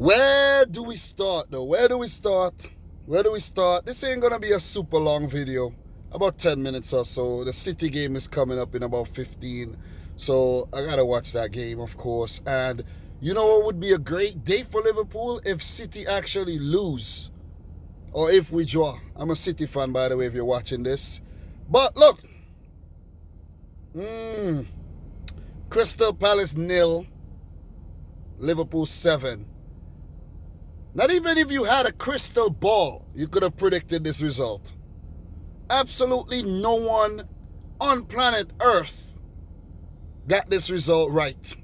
Where do we start though? Where do we start? This ain't gonna be a super long video, about 10 minutes or so. The City game is coming up in about 15, so I gotta watch that game, of course. And you know what would be a great day for Liverpool? If City actually lose, or if we draw. I'm a City fan, by the way, if you're watching this. But look, Crystal Palace 0, Liverpool 7. Not even if you had a crystal ball, you could have predicted this result. Absolutely no one on planet Earth got this result right.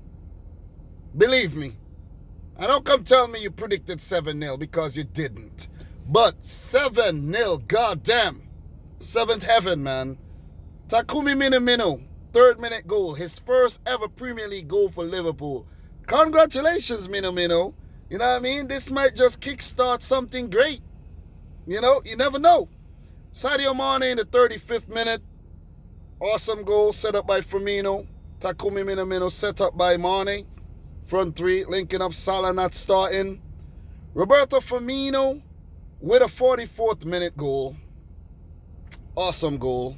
Believe me. And don't come tell me you predicted 7-0 because you didn't. But 7-0, goddamn. Seventh heaven, man. Takumi Minamino, 3rd minute goal. His first ever Premier League goal for Liverpool. Congratulations, Minamino. You know what I mean? This might just kickstart something great. You know, you never know. Sadio Mane in the 35th minute. Awesome goal set up by Firmino. Takumi Minamino set up by Mane. Front three, linking up Salah not starting. Roberto Firmino with a 44th minute goal. Awesome goal.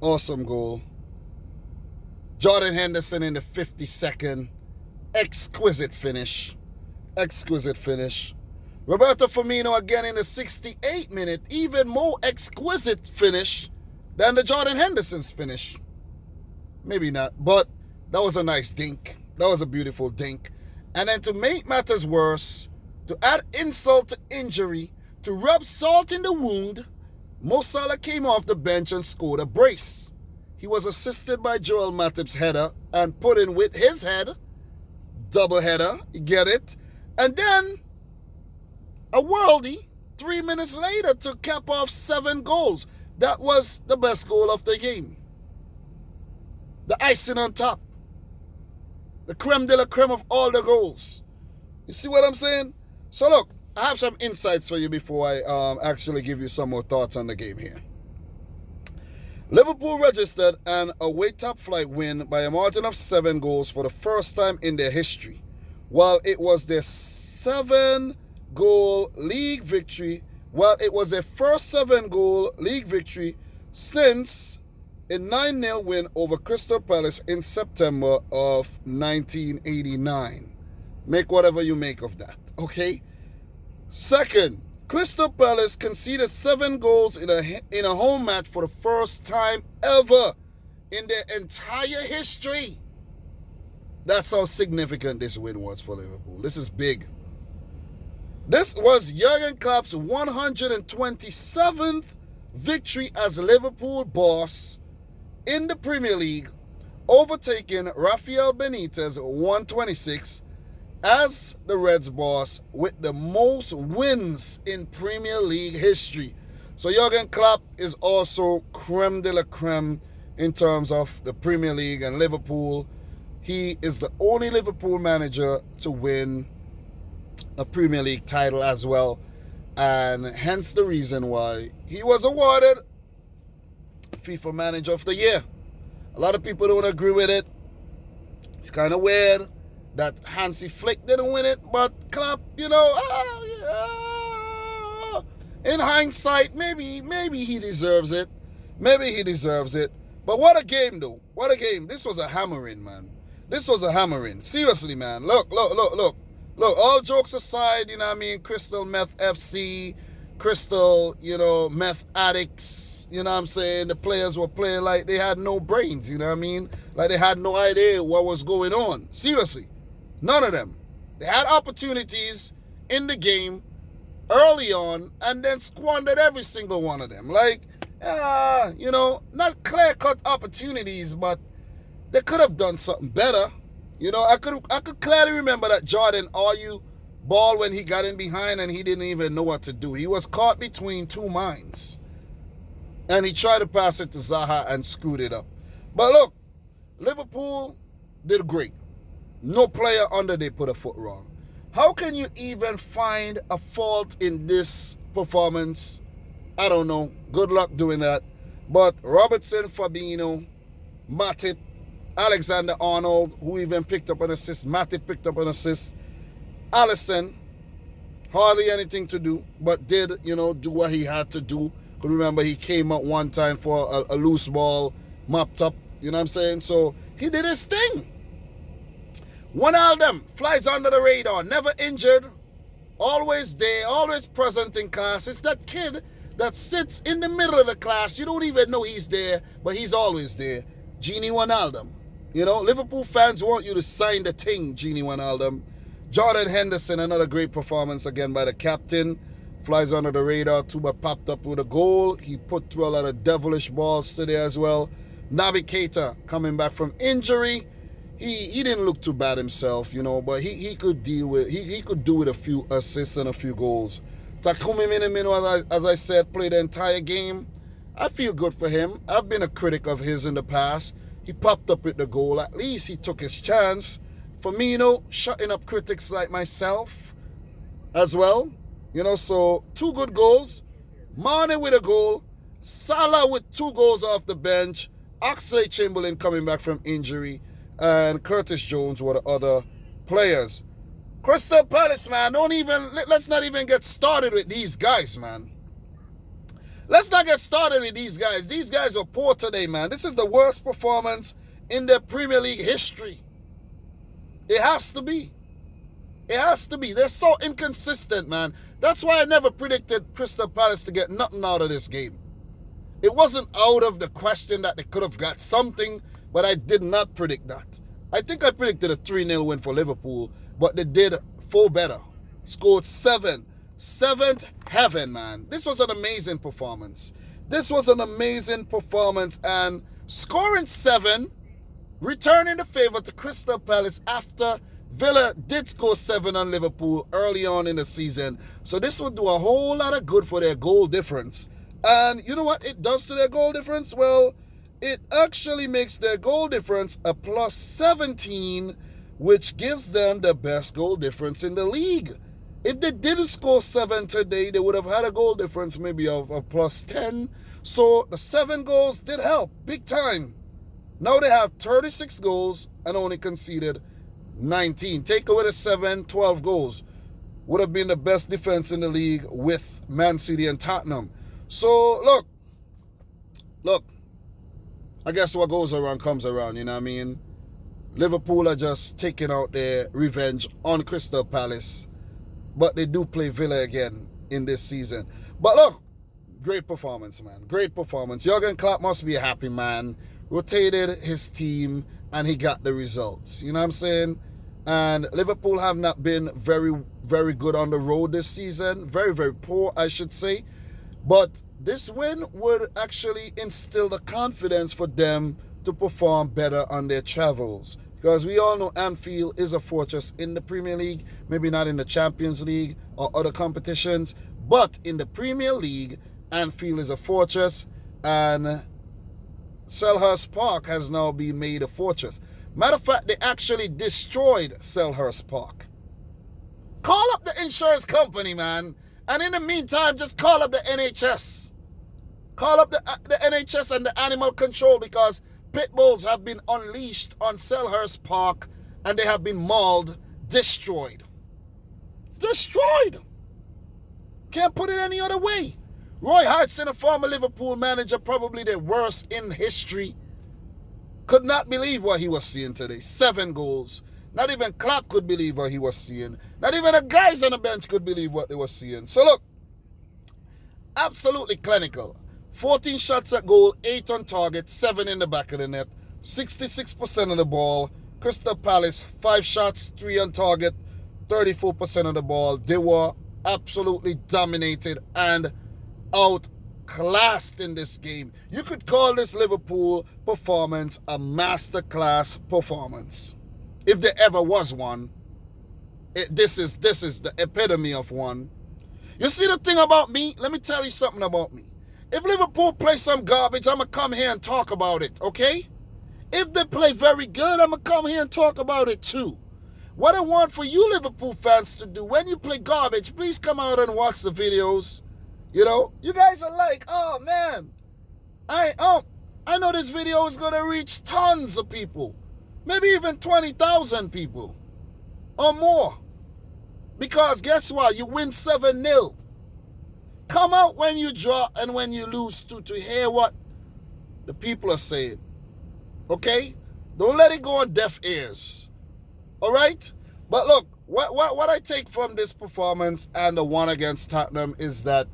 Awesome goal. Jordan Henderson in the 52nd. Exquisite finish. Exquisite finish. Roberto Firmino again in the 68th minute. Even more exquisite finish than the Jordan Henderson's finish. Maybe not, but that was a nice dink. That was a beautiful dink. And then to make matters worse, to add insult to injury, to rub salt in the wound, Mo Salah came off the bench and scored a brace. He was assisted by Joel Matip's header and put in with his head. Double header, you get it? And then a worldie 3 minutes later to cap off 7 goals. That was the best goal of the game. The icing on top. The creme de la creme of all the goals. You see what I'm saying? So look, I have some insights for you before I actually give you some more thoughts on the game here. Liverpool registered an away top flight win by a margin of 7 goals for the first time in their history, while it was their 7-goal league victory. Well, it was their first 7-goal league victory since a 9-0 win over Crystal Palace in September of 1989. Make whatever you make of that, okay? Second, Crystal Palace conceded 7 goals in a home match for the first time ever in their entire history. That's how significant this win was for Liverpool. This is big. This was Jurgen Klopp's 127th victory as Liverpool boss in the Premier League, overtaking Rafael Benitez 126 as the Reds boss with the most wins in Premier League history. So Jurgen Klopp is also creme de la creme in terms of the Premier League and Liverpool. He is the only Liverpool manager to win a Premier League title as well, and hence the reason why he was awarded FIFA Manager of the Year. A lot of people don't agree with it. It's kind of weird that Hansi Flick didn't win it, but Klopp, you know, in hindsight, maybe he deserves it. Maybe he deserves it. But what a game, though. What a game. This was a hammering, man. This was a hammering. Seriously, man. Look. All jokes aside, you know what I mean? Crystal Meth FC, Crystal, you know, meth addicts, you know what I'm saying? The players were playing like they had no brains, you know what I mean? Like they had no idea what was going on. Seriously. None of them. They had opportunities in the game early on and then squandered every single one of them. Like, you know, not clear-cut opportunities, but they could have done something better. You know, I could clearly remember that Jordan Ayew ball when he got in behind and he didn't even know what to do. He was caught between two minds. And he tried to pass it to Zaha and screwed it up. But look, Liverpool did great. No player under they put a foot wrong. How can you even find a fault in this performance? I don't know. Good luck doing that. But Robertson, Fabinho, Matip, Alexander-Arnold, who even picked up an assist. Matip picked up an assist. Alisson, hardly anything to do, but did, do what he had to do. Because remember, he came up one time for a loose ball, mopped up, you know what I'm saying? So he did his thing. Wijnaldum flies under the radar, never injured, always there, always present in class. It's that kid that sits in the middle of the class. You don't even know he's there, but he's always there. Gini Wijnaldum. Liverpool fans want you to sign the thing, Gini Wijnaldum. Jordan Henderson, another great performance again by the captain. Flies under the radar. Tuba popped up with a goal. He put through a lot of devilish balls today as well. Naby Keita coming back from injury. He didn't look too bad himself, but he could deal with, he could do with a few assists and a few goals. Takumi Minamino, as I said, played the entire game. I feel good for him. I've been a critic of his in the past. He popped up with the goal. At least he took his chance. Firmino, shutting up critics like myself as well. So 2 good goals. Mane with a goal. Salah with 2 goals off the bench. Oxlade-Chamberlain coming back from injury. And Curtis Jones were the other players. Crystal Palace, man, let's not even get started with these guys, man. Let's not get started with these guys. These guys are poor today, man. This is the worst performance in their Premier League history. It has to be. It has to be. They're so inconsistent, man. That's why I never predicted Crystal Palace to get nothing out of this game. It wasn't out of the question that they could have got something, but I did not predict that. I think I predicted a 3-0 win for Liverpool, but they did 4 better. Scored 7. 7th heaven, man. This was an amazing performance. And scoring 7, returning the favor to Crystal Palace after Villa did score 7 on Liverpool early on in the season. So this would do a whole lot of good for their goal difference. And you know what it does to their goal difference? Well, it actually makes their goal difference a plus 17, which gives them the best goal difference in the league. If they didn't score 7 today, they would have had a goal difference maybe of a plus 10. So the 7 goals did help big time. Now they have 36 goals and only conceded 19. Take away the 7, 12 goals. Would have been the best defense in the league with Man City and Tottenham. So look. I guess what goes around comes around, you know what I mean? Liverpool are just taking out their revenge on Crystal Palace. But they do play Villa again in this season. But look, great performance, man. Great performance. Jurgen Klopp must be a happy man. Rotated his team and he got the results. You know what I'm saying? And Liverpool have not been very, very good on the road this season. Very, very poor, I should say. But this win would actually instill the confidence for them to perform better on their travels. Because we all know Anfield is a fortress in the Premier League, maybe not in the Champions League or other competitions, but in the Premier League, Anfield is a fortress, and Selhurst Park has now been made a fortress. Matter of fact, they actually destroyed Selhurst Park. Call up the insurance company, man. And in the meantime, just call up the NHS. Call up the NHS and the animal control, because pit bulls have been unleashed on Selhurst Park and they have been mauled, destroyed. Destroyed! Can't put it any other way. Roy Hodgson, a former Liverpool manager, probably the worst in history, could not believe what he was seeing today. 7 goals. Not even Klopp could believe what he was seeing. Not even the guys on the bench could believe what they were seeing. So look, absolutely clinical. 14 shots at goal, 8 on target, 7 in the back of the net, 66% of the ball. Crystal Palace, 5 shots, 3 on target, 34% of the ball. They were absolutely dominated and outclassed in this game. You could call this Liverpool performance a masterclass performance. If there ever was one, this is the epitome of one. You see the thing about me? Let me tell you something about me. If Liverpool play some garbage, I'm going to come here and talk about it, okay? If they play very good, I'm going to come here and talk about it too. What I want for you Liverpool fans to do, when you play garbage, please come out and watch the videos. You know, you guys are like, oh man, I know this video is going to reach tons of people. Maybe even 20,000 people or more. Because guess what? You win 7-0. Come out when you draw and when you lose to hear what the people are saying. Okay? Don't let it go on deaf ears. All right? But look, what I take from this performance and the one against Tottenham is that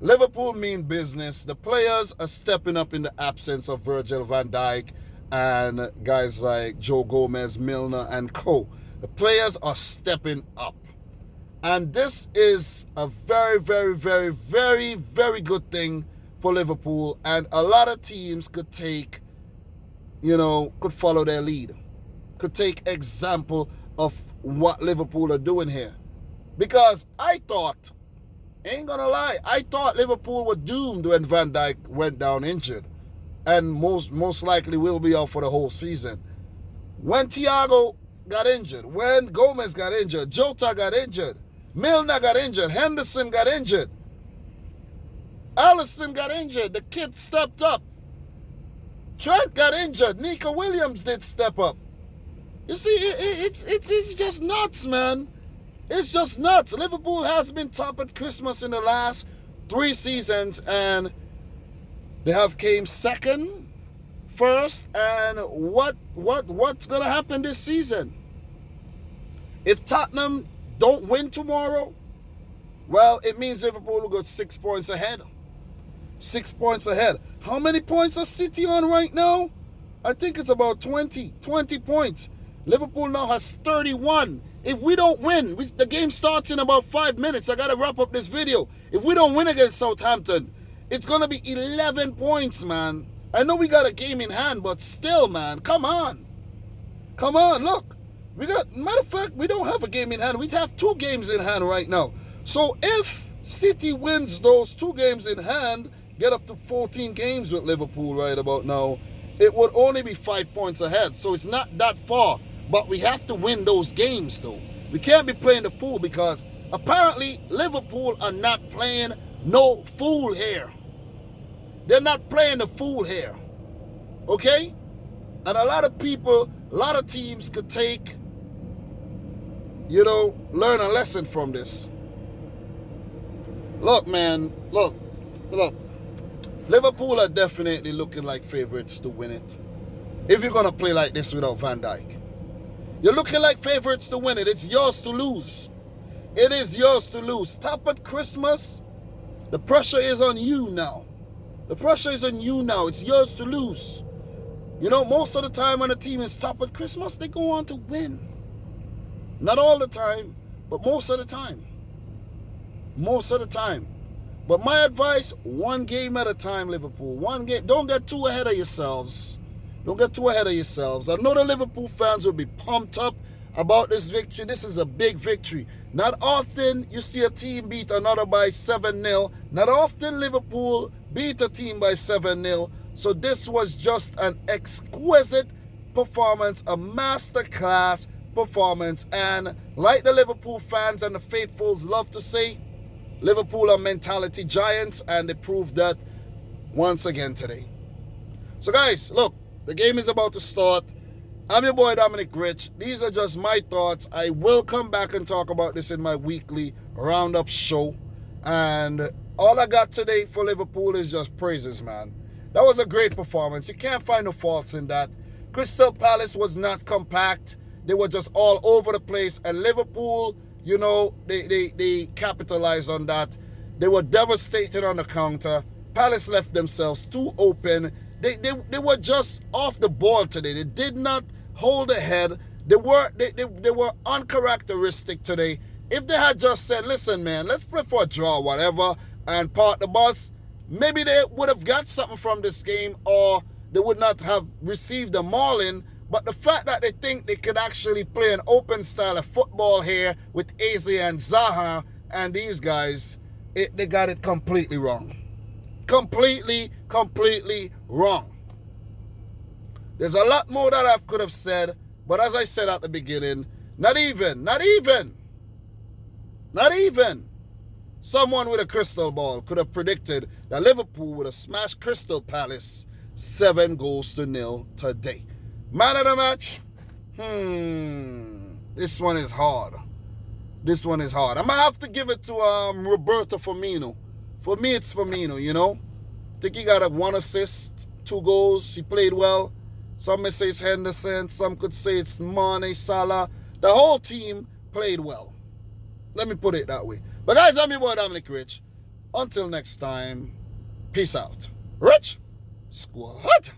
Liverpool mean business. The players are stepping up in the absence of Virgil van Dijk and guys like Joe Gomez, Milner, and co. The players are stepping up. And this is a very, very, very, very, very good thing for Liverpool. And a lot of teams could take, could follow their lead. Could take example of what Liverpool are doing here. Because I thought, ain't gonna lie, I thought Liverpool were doomed when Van Dijk went down injured. And most likely will be out for the whole season. When Thiago got injured, when Gomez got injured, Jota got injured, Milner got injured, Henderson got injured, Alisson got injured, the kid stepped up. Trent got injured, Nico Williams did step up. You see, it's just nuts, man. It's just nuts. Liverpool has been top at Christmas in the last 3 seasons, and they have came second, first, and what's gonna happen this season? If Tottenham don't win tomorrow, well, it means Liverpool will go 6 points ahead. 6 points ahead. How many points are City on right now? I think it's about 20 points. Liverpool now has 31. If we don't win, the game starts in about 5 minutes. I got to wrap up this video. If we don't win against Southampton, it's going to be 11 points, man. I know we got a game in hand, but still, man, come on. Come on, look. Matter of fact, we don't have a game in hand. We have 2 games in hand right now. So if City wins those 2 games in hand, get up to 14 games with Liverpool right about now, it would only be 5 points ahead. So it's not that far. But we have to win those games, though. We can't be playing the fool because apparently Liverpool are not playing no fool here. They're not playing the fool here. Okay? And a lot of people, a lot of teams could take, learn a lesson from this. Look, man, look. Liverpool are definitely looking like favorites to win it. If you're going to play like this without Van Dijk. You're looking like favorites to win it. It's yours to lose. It is yours to lose. Top at Christmas, the pressure is on you now. The pressure is on you now. It's yours to lose. Most of the time when a team is top at Christmas, they go on to win. Not all the time, but most of the time. Most of the time. But my advice, 1 game at a time, Liverpool. 1 game. Don't get too ahead of yourselves. Don't get too ahead of yourselves. I know the Liverpool fans will be pumped up about this victory. This is a big victory. Not often you see a team beat another by 7-0. Not often Liverpool beat a team by 7-0. So this was just an exquisite performance, a masterclass performance. And like the Liverpool fans and the faithfuls love to say, Liverpool are mentality giants, and they proved that once again today. So guys, look. The game is about to start. I'm your boy Dominic Rich. These are just my thoughts. I will come back and talk about this in my weekly roundup show. And all I got today for Liverpool is just praises, man. That was a great performance. You can't find no faults in that. Crystal Palace was not compact. They were just all over the place. And Liverpool, they capitalized on that. They were devastated on the counter. Palace left themselves too open. They were just off the ball today. They did not hold a head. They were uncharacteristic today. If they had just said, listen, man, let's play for a draw, whatever, and park the bus, maybe they would have got something from this game, or they would not have received a mauling. But the fact that they think they could actually play an open style of football here with Eze and Zaha and these guys, they got it completely wrong. Completely wrong. There's a lot more that I could have said, but as I said at the beginning, not even someone with a crystal ball could have predicted that Liverpool would have smashed Crystal Palace 7-0 today. Man of the match? This one is hard. this one is hard. I'm going to have to give it to Roberto Firmino. For me, it's Firmino, you know. I think he got 1 assist, 2 goals. He played well. Some may say it's Henderson. Some could say it's Mane, Salah. The whole team played well. Let me put it that way. But guys, I'm your boy Dominic Rich. Until next time, peace out. Rich Squad.